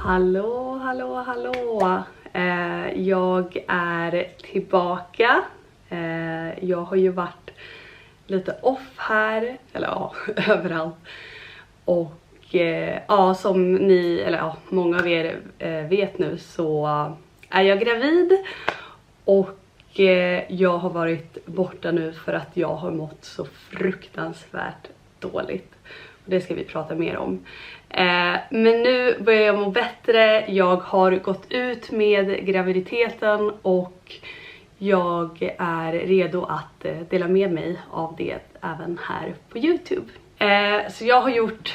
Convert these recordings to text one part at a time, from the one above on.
Hallå. Jag är tillbaka. Jag har ju varit lite off här, eller ja, överallt. Och ja, som ni, eller ja, många av er vet nu, så är jag gravid. Och jag har varit borta nu för att jag har mått så fruktansvärt dåligt. Och det ska vi prata mer om. Men nu börjar jag må bättre. Jag har gått ut med graviditeten och jag är redo att dela med mig av det även här på YouTube. Så jag har gjort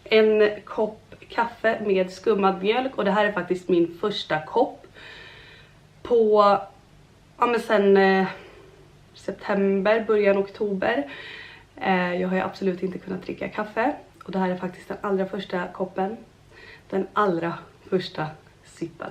en kopp kaffe med skummad mjölk, och det här är faktiskt min första kopp på sen september, början oktober. Jag har ju absolut inte kunnat dricka kaffe, och det här är faktiskt den allra första koppen. Den allra första sippen.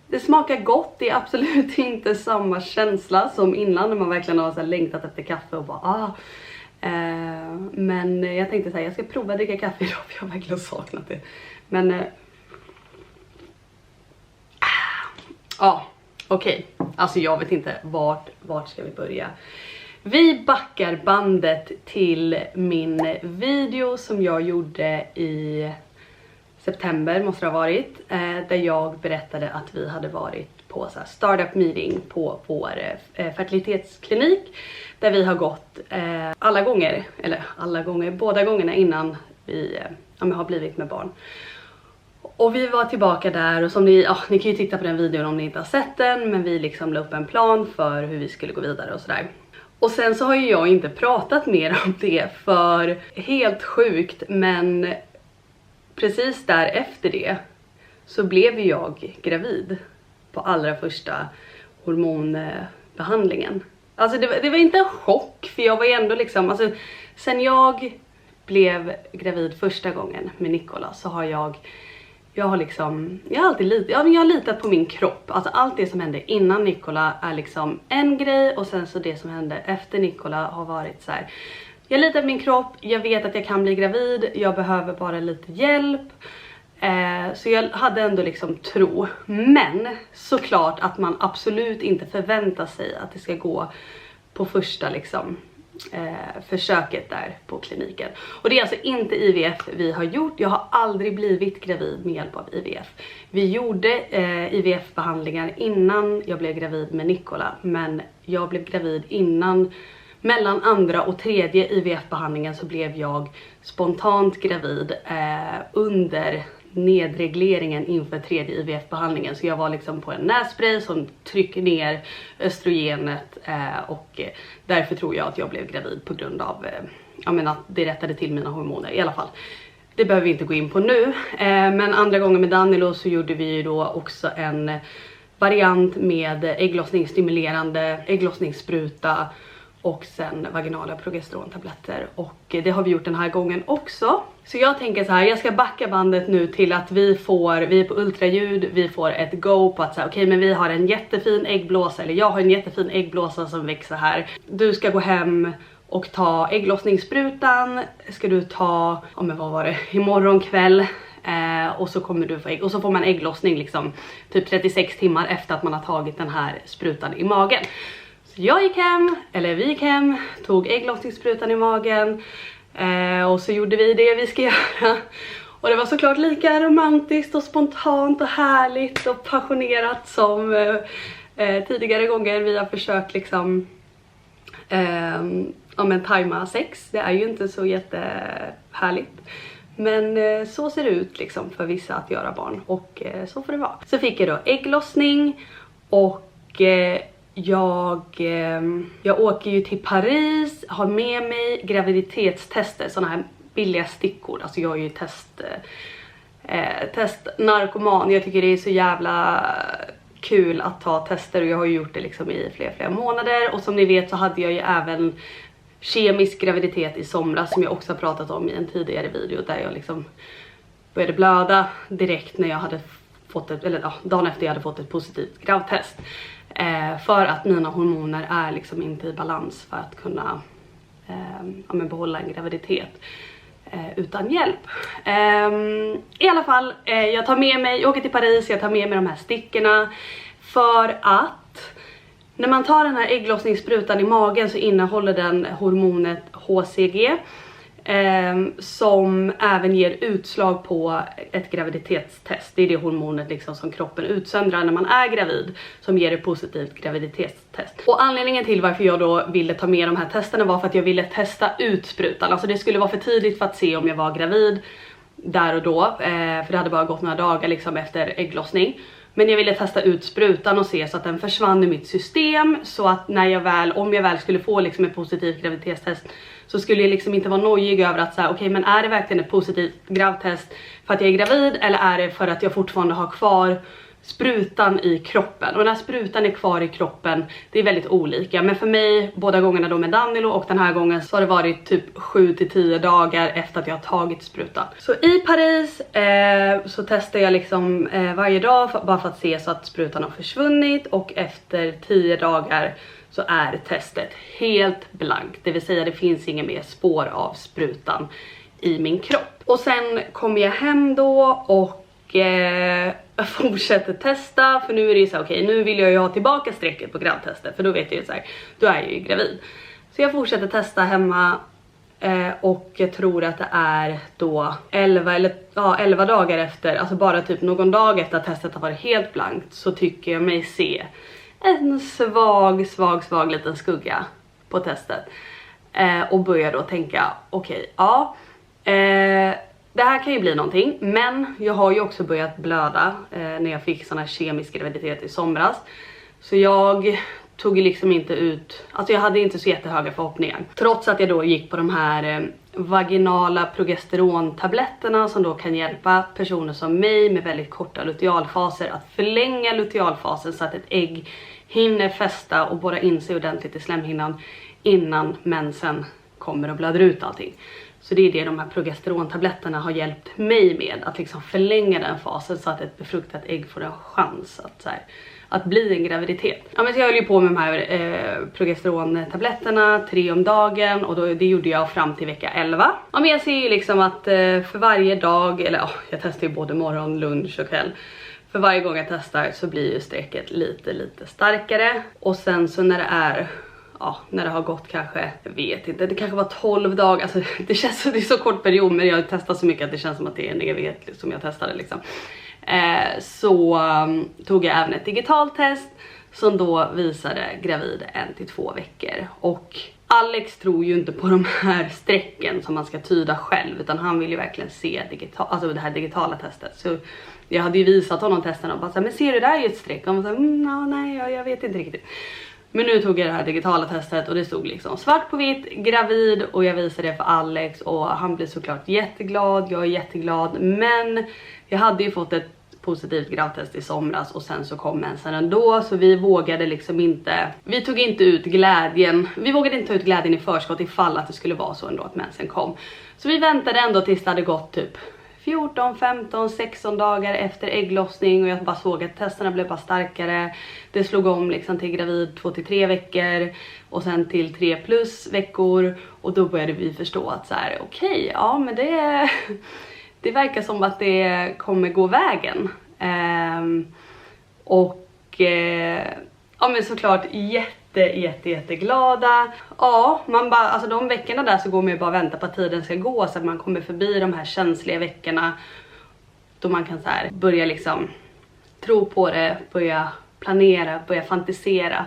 Det smakar gott, det är absolut inte samma känsla som innan när man verkligen har så här längtat efter kaffe och bara men jag tänkte säga jag ska prova att dricka kaffe idag, för jag har verkligen saknat det. Men okej. Alltså jag vet inte vart ska vi börja. Vi backar bandet till min video som jag gjorde i september, måste det ha varit, där jag berättade att vi hade varit på så här startup meeting på vår fertilitetsklinik, där vi har gått båda gångerna innan vi har blivit med barn. Och vi var tillbaka där, och som ni kan ju titta på den videon om ni inte har sett den, men vi liksom la upp en plan för hur vi skulle gå vidare och sådär. Och sen så har ju jag inte pratat mer om det, för helt sjukt, men precis därefter det så blev jag gravid på allra första hormonbehandlingen. Alltså det var inte en chock, för jag var ju ändå liksom, alltså sen jag blev gravid första gången med Nikola så har jag har litat på min kropp. Alltså allt det som hände innan Nikola är liksom en grej, och sen så det som hände efter Nikola har varit så här. Jag litar på min kropp, jag vet att jag kan bli gravid, jag behöver bara lite hjälp. Så jag hade ändå liksom tro. Men såklart att man absolut inte förväntar sig att det ska gå på första liksom försöket där på kliniken. Och det är alltså inte IVF vi har gjort. Jag har aldrig blivit gravid med hjälp av IVF. Vi gjorde IVF-behandlingar innan jag blev gravid med Nikola, men jag blev gravid innan. Mellan andra och tredje IVF-behandlingen så blev jag spontant gravid under nedregleringen inför tredje IVF-behandlingen. Så jag var liksom på en nässpray som trycker ner östrogenet, och därför tror jag att jag blev gravid på grund av att det rättade till mina hormoner i alla fall. Det behöver vi inte gå in på nu, men andra gången med Danilo så gjorde vi ju då också en variant med ägglossningsstimulerande ägglossningsspruta och sen vaginala progesterontabletter, och det har vi gjort den här gången också. Så jag tänker så här, jag ska backa bandet nu till att vi är på ultraljud, vi får ett go på att säga okej, men vi har en jättefin äggblåsa, eller jag har en jättefin äggblåsa som växer här. Du ska gå hem och ta ägglossningssprutan, ska du ta, imorgon kväll. Och så kommer du få ägg, och så får man ägglossning liksom typ 36 timmar efter att man har tagit den här sprutan i magen. Så vi gick hem, tog ägglossningssprutan i magen, och så gjorde vi det vi ska göra. Och det var såklart lika romantiskt och spontant och härligt och passionerat som tidigare gånger vi har försökt liksom tajma sex. Det är ju inte så jättehärligt, men så ser det ut liksom för vissa att göra barn, och så får det vara. Så fick jag då ägglossning, och jag åker ju till Paris, har med mig graviditetstester, såna här billiga stickor. Alltså jag är ju testnarkoman. Jag tycker det är så jävla kul att ta tester, och jag har ju gjort det liksom i flera månader. Och som ni vet så hade jag ju även kemisk graviditet i somras, som jag också har pratat om i en tidigare video, där jag liksom började blöda direkt när jag hade fått dagen efter jag hade fått ett positivt gravtest. För att mina hormoner är liksom inte i balans för att kunna behålla en graviditet utan hjälp. I alla fall, jag åker till Paris, jag tar med mig de här stickorna för att när man tar den här ägglossningssprutan i magen så innehåller den hormonet HCG som även ger utslag på ett graviditetstest. Det är det hormonet liksom som kroppen utsöndrar när man är gravid som ger ett positivt graviditetstest. Och anledningen till varför jag då ville ta med de här testerna var för att jag ville testa ut sprutan. Alltså det skulle vara för tidigt för att se om jag var gravid där och då, för det hade bara gått några dagar liksom efter ägglossning. Men jag ville testa ut sprutan och se så att den försvann i mitt system, så att när om jag väl skulle få liksom ett positivt graviditetstest så skulle jag liksom inte vara nojig över att säga okej, men är det verkligen ett positivt gravtest för att jag är gravid eller är det för att jag fortfarande har kvar sprutan i kroppen? Och när sprutan är kvar i kroppen, det är väldigt olika, men för mig båda gångerna då med Danilo och den här gången så har det varit typ 7-10 dagar efter att jag har tagit sprutan. Så i Paris så testar jag liksom varje dag bara för att se så att sprutan har försvunnit, och efter 10 dagar så är testet helt blankt, det vill säga det finns inga mer spår av sprutan i min kropp. Och sen kommer jag hem då och jag fortsätter testa, för nu är det så okej, nu vill jag ju ha tillbaka strecket på gravtestet, för då vet jag ju så här, då är jag ju gravid. Så jag fortsätter testa hemma och jag tror att det är då 11 dagar efter, alltså bara typ någon dag efter att testet har varit helt blankt, så tycker jag mig se en svag liten skugga på testet. Och börjar då tänka okej, det här kan ju bli någonting, men jag har ju också börjat blöda när jag fick sån här kemisk graviditet i somras. Så jag tog liksom inte ut, alltså jag hade inte så jättehöga förhoppningar. Trots att jag då gick på de här vaginala progesterontabletterna som då kan hjälpa personer som mig med väldigt korta lutealfaser att förlänga lutealfasen så att ett ägg hinner fästa och borra in sig ordentligt i slemhinnan innan mensen kommer och blöder ut allting. Så det är det de här progesterontabletterna har hjälpt mig med, att liksom förlänga den fasen så att ett befruktat ägg får en chans att bli en graviditet. Ja, men så jag höll ju på med de här progesterontabletterna 3 om dagen, och det gjorde jag fram till vecka 11. Ja, men jag ser ju liksom att för varje dag, eller jag testar ju både morgon, lunch och kväll. För varje gång jag testar så blir ju strecket lite starkare. Och sen så när det har gått kanske, jag vet inte, det kanske var 12 dagar, alltså det känns som det är så kort period, men jag har testat så mycket att det känns som att det är en evighet som jag testade liksom. Så tog jag även ett digitalt test som då visade gravid 1-2 veckor. Och Alex tror ju inte på de här strecken som man ska tyda själv, utan han vill ju verkligen se det här digitala testet. Så jag hade ju visat honom testen och bara såhär, men ser du, där är ju ett streck. Och han var såhär, nej, jag vet inte riktigt. Men nu tog jag det här digitala testet och det stod liksom svart på vitt, gravid, och jag visade det för Alex och han blev såklart jätteglad, jag är jätteglad. Men jag hade ju fått ett positivt gravtest i somras och sen så kom mensen ändå, så vi vågade liksom inte, vi vågade inte ta ut glädjen i förskott ifall att det skulle vara så ändå att mensen kom. Så vi väntade ändå tills det hade gått typ 14, 15, 16 dagar efter ägglossning, och jag bara såg att testerna blev bara starkare. Det slog om liksom till gravid 2-3 veckor och sen till 3+ veckor, och då började vi förstå att så här, okej, ja men det verkar som att det kommer gå vägen. Ja men såklart jätteglada. Ja, man bara, alltså de veckorna där så går man ju bara och vänta på att tiden ska gå, så att man kommer förbi de här känsliga veckorna då man kan så här börja liksom tro på det, börja planera, börja fantisera.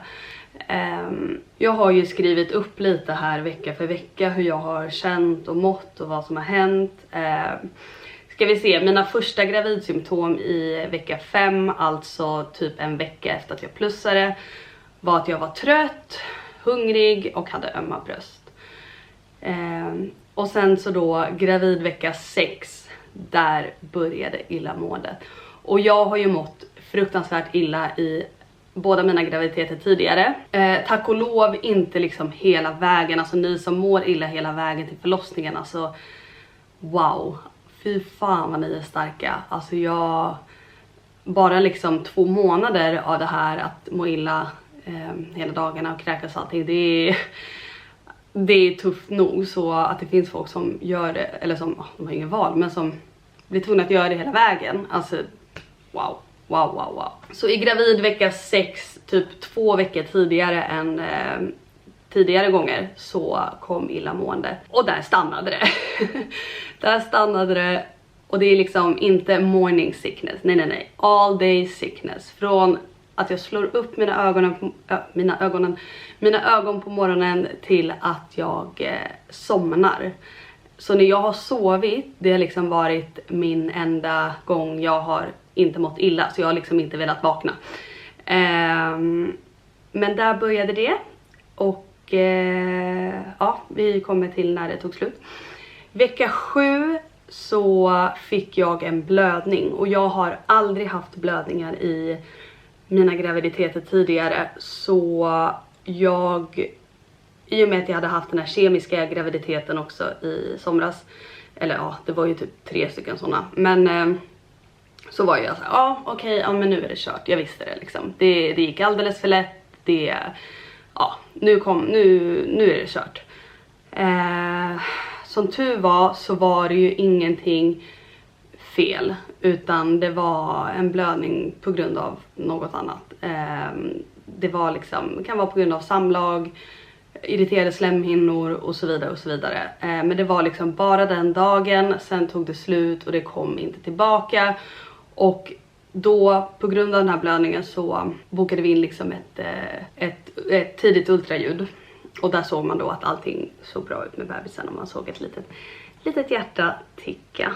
Jag har ju skrivit upp lite här vecka för vecka hur jag har känt och mått och vad som har hänt. Ska vi se, mina första gravidsymptom i vecka 5, alltså typ en vecka efter att jag plussade, var att jag var trött, hungrig och hade ömma bröst. Och sen så då gravid vecka 6, där började illamåendet. Och jag har ju mått fruktansvärt illa i båda mina graviditeter tidigare. Tack och lov inte liksom hela vägen, alltså ni som mår illa hela vägen till förlossningen, alltså wow, fy fan vad ni är starka. Alltså jag, bara liksom 2 månader av det här att må illa hela dagarna och kräkas och allting. Det är tufft nog, så att det finns folk som gör det, eller som, de har ingen val, men som blir tvungna att göra det hela vägen. Alltså wow. Så i gravid vecka 6, typ 2 veckor tidigare än tidigare gånger, så kom illamående. Och där stannade det. Där stannade det. Och det är liksom inte morning sickness. Nej. All day sickness. Från att jag slår upp mina ögon på morgonen till att jag somnar. Så när jag har sovit, det har liksom varit min enda gång jag har inte mått illa. Så jag har liksom inte velat vakna. Men där började det. Och ja, vi kommer till när det tog slut. Vecka 7 så fick jag en blödning. Och jag har aldrig haft blödningar i mina graviditeter tidigare. Så jag, i och med att jag hade haft den här kemiska graviditeten också i somras. Eller ja, det var ju typ 3 stycken sådana. Men så var jag så här, ja okej, ja men nu är det kört. Jag visste det liksom. Det gick alldeles för lätt. Ja, nu är det kört. Som tur var så var det ju ingenting fel, utan det var en blödning på grund av något annat. Det var liksom, det kan vara på grund av samlag, irriterade slemhinnor och så vidare och så vidare. Men det var liksom bara den dagen, sen tog det slut och det kom inte tillbaka. Och då på grund av den här blödningen så bokade vi in liksom ett tidigt ultraljud. Och där såg man då att allting såg bra ut med bebisen, och man såg ett litet hjärta ticka.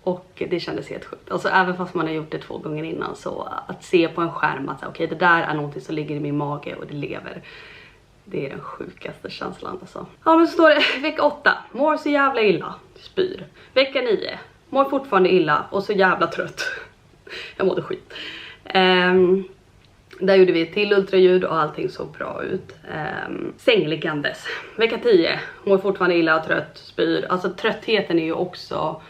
Och det kändes helt sjukt. Alltså även fast man har gjort det 2 gånger innan, så att se på en skärm att okej, det där är någonting som ligger i min mage och det lever. Det är den sjukaste känslan alltså. Ja, men så står det vecka 8. Mår så jävla illa. Spyr. Vecka 9. Mår fortfarande illa och så jävla trött. Jag mådde skit. Där gjorde vi ett till ultraljud och allting såg bra ut. Sängliggandes. Vecka 10. Mår fortfarande illa och trött. Spyr. Alltså tröttheten är ju också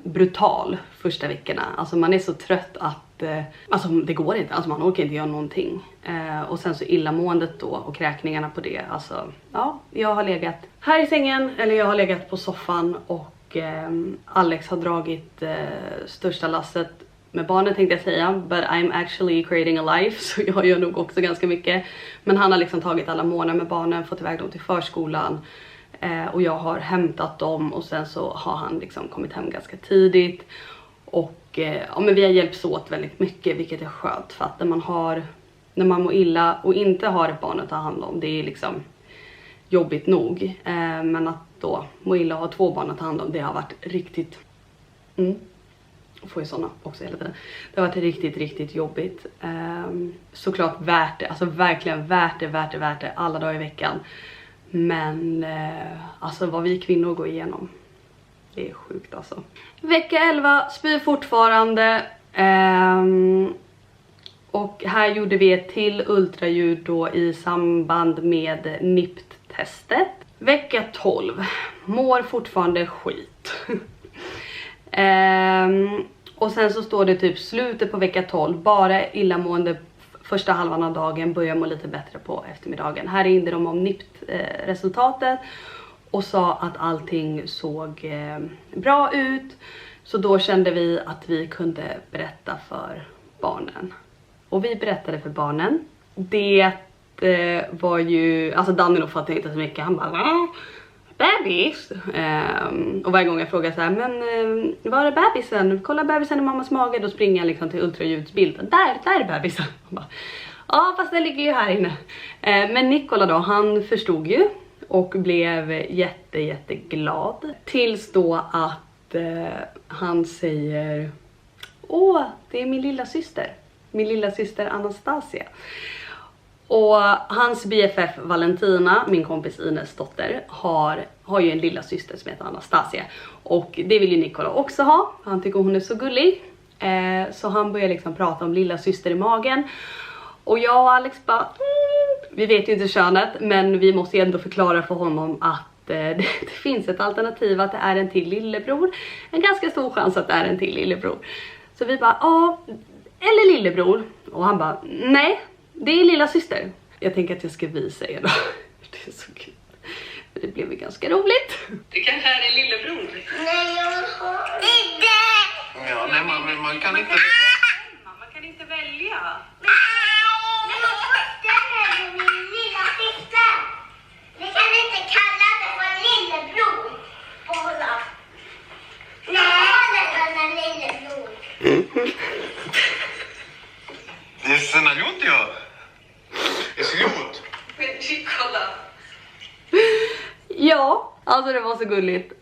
brutal första veckorna. Alltså man är så trött att alltså det går inte. Alltså man orkar inte göra någonting. Och sen så illamåendet då och kräkningarna på det. Alltså ja, jag har legat här i sängen, eller jag har legat på soffan, och Alex har dragit största lasset med barnen, tänkte jag säga. But I'm actually creating a life. Så jag gör nog också ganska mycket. Men han har liksom tagit alla månader med barnen, fått iväg dem till förskolan. Och jag har hämtat dem, och sen så har han liksom kommit hem ganska tidigt. Och ja, men vi har hjälpts åt väldigt mycket, vilket är skönt. För att när man mår illa och inte har ett barn att ta hand om, det är liksom jobbigt nog. Men att då må illa och ha 2 barn att ta hand om, det har varit riktigt... Och får ju såna också hela tiden. Det har varit riktigt jobbigt. Såklart värt det. Alltså verkligen värt det alla dagar i veckan. Men alltså vad vi kvinnor går igenom, det är sjukt alltså. Vecka 11, spyr fortfarande. Och här gjorde vi ett till ultraljud då i samband med NIPT-testet. Vecka 12, mår fortfarande skit. Och sen så står det typ slutet på vecka 12, bara illamående första halvan av dagen, börjar må lite bättre på eftermiddagen. Här ringde de om NIPT-resultatet och sa att allting såg bra ut. Så då kände vi att vi kunde berätta för barnen. Och vi berättade för barnen. Det var ju, alltså Danilo fattade inte så mycket. Han bara, bebis. Och varje gång jag frågar så här, men var är bebisen? Kolla bebisen i mammas mage. Då springer jag liksom till ultraljudsbilden. Där är bebisen. Ja, fast den ligger ju här inne. Men Nikola då, han förstod ju och blev jätteglad. Tills då att han säger, åh, det är min lilla syster. Min lilla syster Anastasia. Och hans BFF Valentina, min kompis Ines dotter, har ju en lilla syster som heter Anastasia. Och det vill ju Nikola också ha. Han tycker hon är så gullig. Så han börjar liksom prata om lilla syster i magen. Och jag och Alex bara, vi vet ju inte könet, men vi måste ju ändå förklara för honom att det finns ett alternativ, att det är en till lillebror. En ganska stor chans att det är en till lillebror. Så vi bara, ja, eller lillebror. Och han bara, nej, det är lilla syster. Jag tänker att jag ska visa er då. Det är så kul. Det blev ju ganska roligt. Det kanske är en lillebror. Nej, jag vill ha inte. Ja, nej, man kan inte... Man kan inte välja. Men man måste min lilla syster. Vi kan inte kalla det för lillebror. Hålla. Nej, det är lillebror. Det är snällt jag. Det är snällt. Kolla. Ja, alltså det var så gulligt.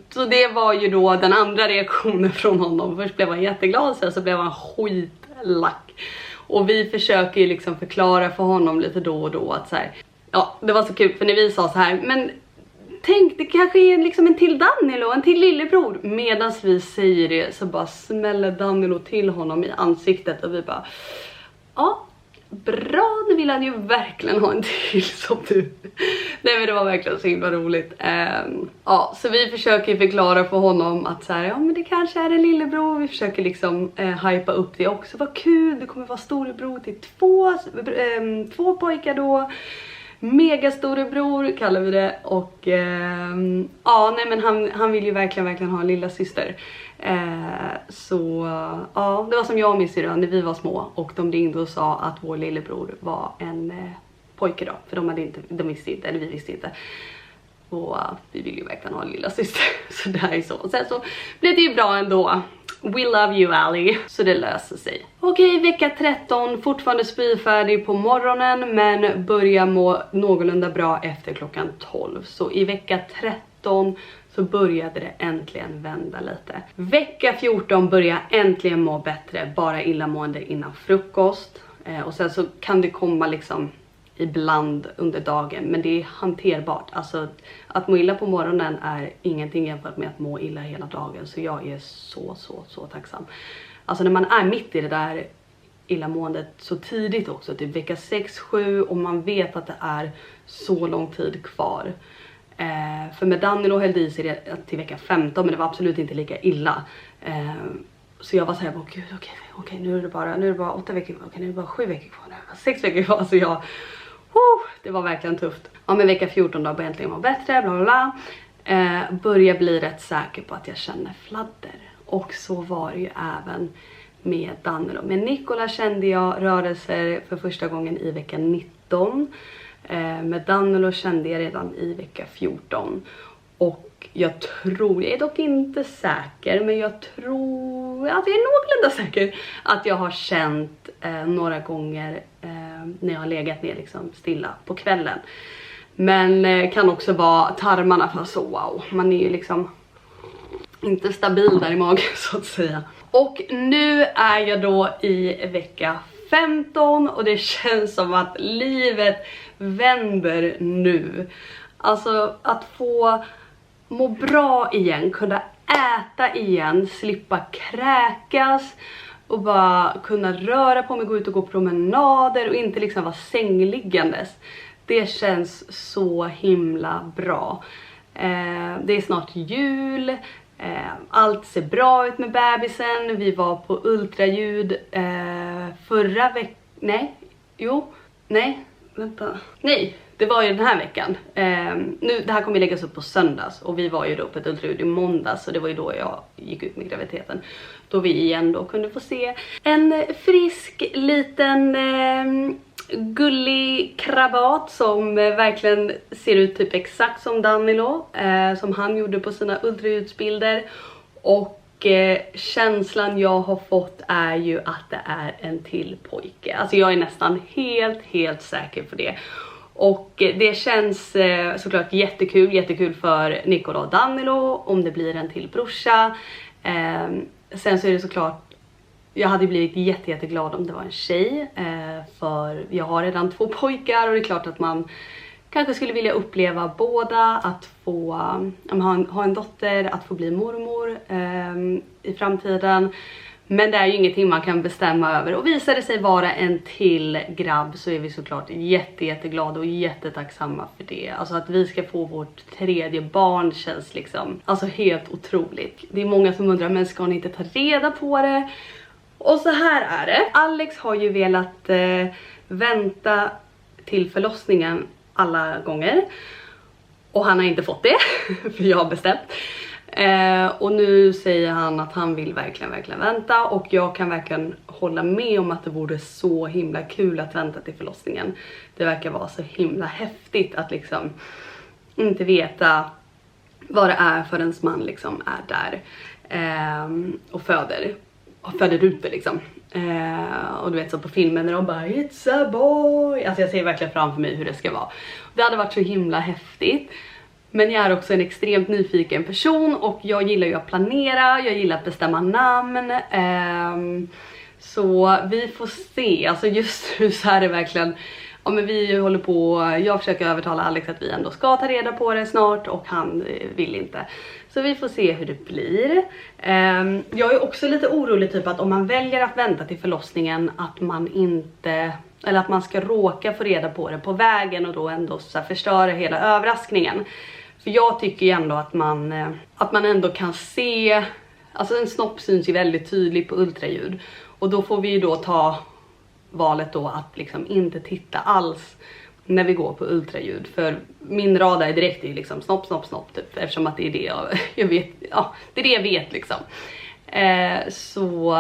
Så det var ju då den andra reaktionen från honom. Först blev han jätteglad, sen så blev han skitlack. Och vi försöker ju liksom förklara för honom lite då och då att så här, ja, det var så kul för när vi sa så här, men tänk, det kanske är liksom en till Danilo, en till lillebror. Medan vi säger det så bara smäller Danilo till honom i ansiktet och vi bara, ja, bra, nu vill han ju verkligen ha en till som du. Nej, men det var verkligen så himla roligt. Ja, så vi försöker förklara för honom att så här, ja men det kanske är en lillebror. Vi försöker liksom hypa upp det också. Vad kul, det kommer vara storebror till två pojkar då. Mega storebror kallar vi det. Och ja, nej men han vill ju verkligen ha en lilla syster. Så ja, det var som jag och min syrra när vi var små och de ringde och sa att vår lillebror var en pojke då, för de visste inte, eller vi visste inte. Och vi vill ju verkligen ha en lilla syster. Så det här är så. Och sen så blev det ju bra ändå. We love you, Ali. Så det löser sig. Okej, vecka 13. Fortfarande spyfärdig på morgonen, men börjar må någorlunda bra efter klockan 12. Så i vecka 13 så började det äntligen vända lite. Vecka 14 börjar äntligen må bättre. Bara illamående innan frukost. Och sen så kan det komma liksom ibland under dagen, men det är hanterbart. Alltså att må illa på morgonen är ingenting jämfört med att må illa hela dagen. Så jag är så tacksam. Alltså när man är mitt i det där illamåendet så tidigt också, typ vecka 6-7, och man vet att det är så lång tid kvar. För med Danilo höll i sig det till vecka 15, men det var absolut inte lika illa. Så jag var så här, gud, okej, nu är det bara 8 veckor kvar, okej, nu är det bara 7 veckor kvar, 6 veckor kvar, så jag, det var verkligen tufft. Ja, men vecka 14 då började jag äntligen vara bättre, bla bla bla. Börjar bli rätt säker på att jag känner fladder. Och så var det ju även med Danilo. Med Nikola kände jag rörelser för första gången i vecka 19. Med Danilo kände jag redan i vecka 14. Och jag är dock inte säker, men jag tror att jag är någorlunda säker att jag har känt några gånger när jag har legat ner liksom stilla på kvällen. Men kan också vara tarmarna, för så wow, man är ju liksom inte stabil där i magen så att säga. Och nu är jag då i vecka 15 och det känns som att livet vänder nu. Alltså att få må bra igen, kunna äta igen, slippa kräkas och bara kunna röra på mig, gå ut och gå promenader och inte liksom vara sängliggandes. Det känns så himla bra. Det är snart jul. Allt ser bra ut med bebisen. Vi var på ultraljud förra veckan. Nej, det var ju den här veckan. Det här kommer läggas upp på söndags. Och vi var ju då på ett ultraljud i måndags. Så det var ju då jag gick ut med graviditeten. Då vi igen då kunde få se en frisk liten gullig krabat som verkligen ser ut typ exakt som Danilo. Som han gjorde på sina ultraljudsbilder. Och känslan jag har fått är ju att det är en till pojke. Alltså jag är nästan helt säker på det. Och det känns såklart jättekul för Nikola och Danilo om det blir en till brorsa. Sen så är det såklart, jag hade blivit jätteglad om det var en tjej. För jag har redan 2 pojkar och det är klart att man kanske skulle vilja uppleva båda. Att få ha en dotter, att få bli mormor i framtiden. Men det är ju ingenting man kan bestämma över. Och visar det sig vara en till grabb så är vi såklart jätteglada och jättetacksamma för det. Alltså att vi ska få vårt 3:e barn känns liksom alltså helt otroligt. Det är många som undrar, men ska ni inte ta reda på det? Och så här är det. Alex har ju velat vänta till förlossningen alla gånger. Och han har inte fått det, för jag har bestämt. Och nu säger han att han vill verkligen vänta. Och jag kan verkligen hålla med om att det vore så himla kul att vänta till förlossningen. Det verkar vara så himla häftigt att liksom inte veta vad det är förrän man liksom är där. Och föder ut det liksom. Och du vet så på filmen när de bara it's a boy. Alltså jag ser verkligen framför mig hur det ska vara. Det hade varit så himla häftigt. Men jag är också en extremt nyfiken person och jag gillar ju att planera, jag gillar att bestämma namn. Så vi får se, alltså just nu så är det verkligen, ja men vi håller på, jag försöker övertala Alex att vi ändå ska ta reda på det snart och han vill inte. Så vi får se hur det blir. Jag är också lite orolig typ att om man väljer att vänta till förlossningen att man inte, eller att man ska råka få reda på det på vägen och då ändå så här förstöra hela överraskningen. För jag tycker ju ändå att man ändå kan se, alltså en snopp syns ju väldigt tydligt på ultraljud. Och då får vi ju då ta valet då att liksom inte titta alls när vi går på ultraljud. För min radar är direkt i liksom snopp typ, eftersom att det är det jag vet, ja det är det jag vet liksom. Så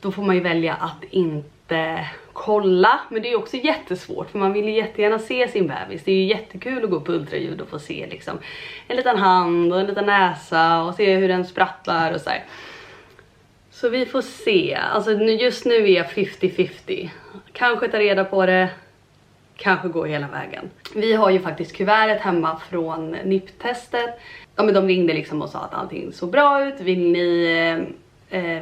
då får man ju välja att inte kolla, men det är också jättesvårt för man vill ju jättegärna se sin bebis. Det är ju jättekul att gå på ultraljud och få se liksom en liten hand och en liten näsa och se hur den sprattlar och så här. Så vi får se, alltså just nu är jag 50-50. Kanske ta reda på det, kanske gå hela vägen. Vi har ju faktiskt kuvertet hemma från NIPT-testet. Ja men de ringde liksom och sa att allting såg bra ut. Vill ni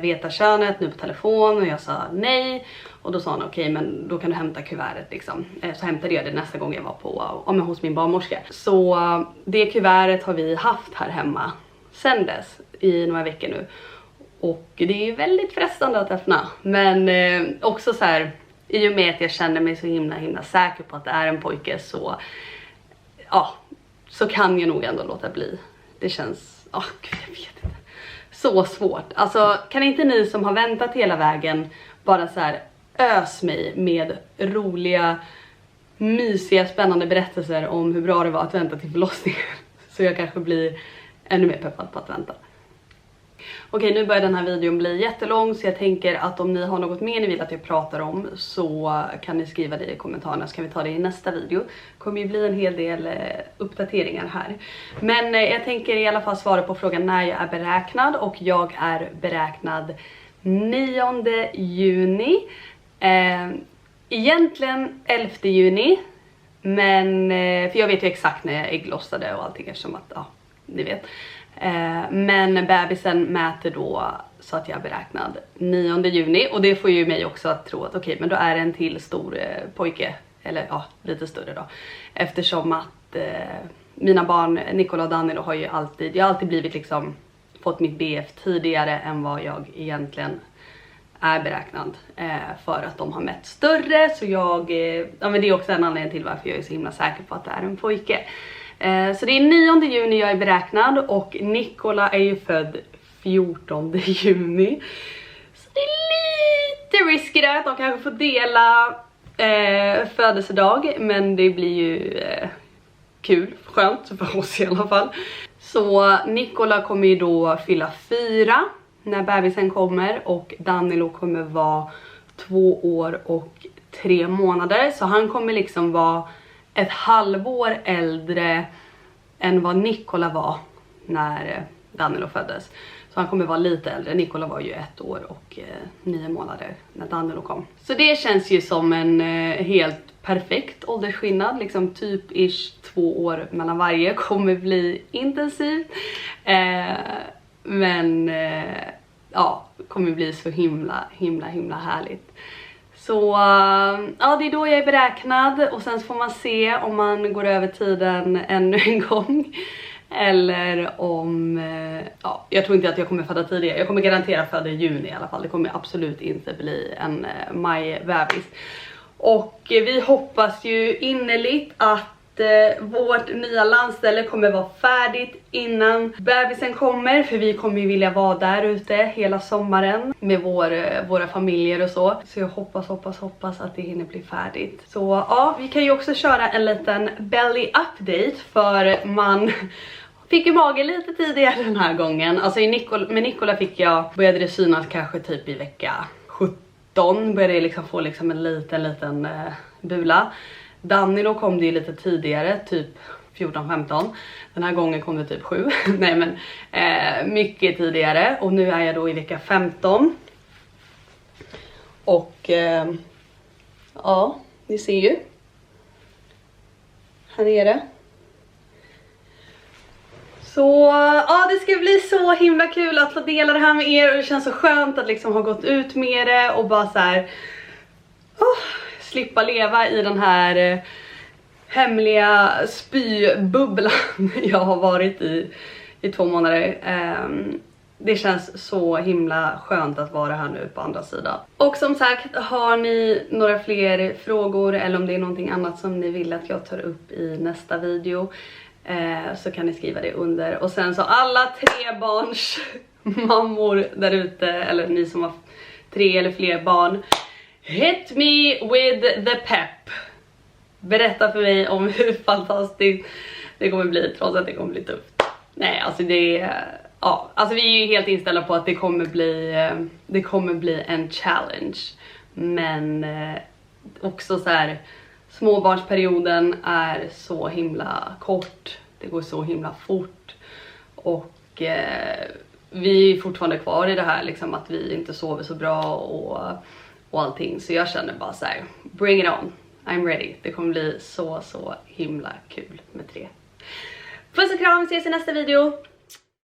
veta könet nu på telefon? Och jag sa nej. Och då sa han okej, men då kan du hämta kuvertet liksom. Så hämtade jag det nästa gång jag var hos min barnmorska. Så det kuvertet har vi haft här hemma sen dess i några veckor nu. Och det är väldigt frestande att öppna. Men också så här, i och med att jag känner mig så himla säker på att det är en pojke så, ja, så kan jag nog ändå låta bli. Det känns, jag vet inte. Så svårt. Alltså kan inte ni som har väntat hela vägen bara så här ös mig med roliga, mysiga, spännande berättelser om hur bra det var att vänta till förlossningen. Så jag kanske blir ännu mer peppad på att vänta. Okej, nu börjar den här videon bli jättelång så jag tänker att om ni har något mer ni vill att jag pratar om så kan ni skriva det i kommentarerna så kan vi ta det i nästa video. Det kommer ju bli en hel del uppdateringar här. Men jag tänker i alla fall svara på frågan när jag är beräknad och jag är beräknad 9 juni. Egentligen 11 juni, men för jag vet ju exakt när jag ägglossade och allting eftersom att, ja, ni vet. Men bebisen mäter då så att jag är beräknad 9 juni och det får ju mig också att tro att okej, men då är det en till stor pojke, eller ja, lite större då. Eftersom att mina barn, Nicola och Danilo, har ju alltid blivit liksom, fått mitt BF tidigare än vad jag egentligen är beräknad för att de har mätt större. Så ja men det är också en anledning till varför jag är så himla säker på att det är en pojke. Så det är 9 juni jag är beräknad och Nicola är ju född 14 juni. Så det är lite risky där att de kanske får dela födelsedag, men det blir ju kul, skönt för oss i alla fall. Så Nicola kommer ju då fylla 4 när bebisen kommer och Danilo kommer vara 2 år och 3 månader. Så han kommer liksom vara ett halvår äldre än vad Nicola var när Danilo föddes. Så han kommer vara lite äldre. Nicola var ju 1 år och 9 månader när Danilo kom. Så det känns ju som en helt perfekt åldersskillnad. Liksom typ 2 år mellan varje kommer bli intensivt. Men ja, kommer bli så himla härligt. Så ja, det är då jag är beräknad och sen får man se om man går över tiden ännu en gång. Eller om, ja, jag tror inte att jag kommer föda tidigare. Jag kommer garanterat föda i juni i alla fall. Det kommer absolut inte bli en majbebis. Och vi hoppas ju innerligt att vårt nya landställe kommer vara färdigt innan bebisen kommer, för vi kommer ju vilja vara där ute hela sommaren med våra familjer och så. Så jag hoppas att det hinner bli färdigt. Så ja, vi kan ju också köra en liten belly update, för man fick ju mage lite tidigare den här gången. Alltså med Nicola började det synas kanske typ i vecka 17, började jag liksom få liksom en liten bula. Danilo kom det ju lite tidigare, typ 14-15. Den här gången kom det typ 7. Nej men mycket tidigare. Och nu är jag då i vecka 15. Och ja, ni ser ju. Här är det. Så ja, det ska bli så himla kul att få dela det här med er. Och det känns så skönt att liksom ha gått ut med det och bara så här, slippa leva i den här hemliga spybubblan jag har varit i 2 månader. Det känns så himla skönt att vara här nu på andra sidan. Och som sagt, har ni några fler frågor eller om det är någonting annat som ni vill att jag tar upp i nästa video, så kan ni skriva det under. Och sen så alla 3 barns mammor där ute, eller ni som har 3 eller fler barn, hit me with the pep. Berätta för mig om hur fantastiskt det kommer bli, trots att det kommer bli tufft. Nej, alltså alltså vi är ju helt inställda på att det kommer bli en challenge. Men också så här, småbarnsperioden är så himla kort. Det går så himla fort. Och vi är fortfarande kvar i det här liksom, att vi inte sover så bra och allting. Så jag känner bara så här, bring it on. I'm ready. Det kommer bli så himla kul med 3. Puss och kram, vi ses i nästa video.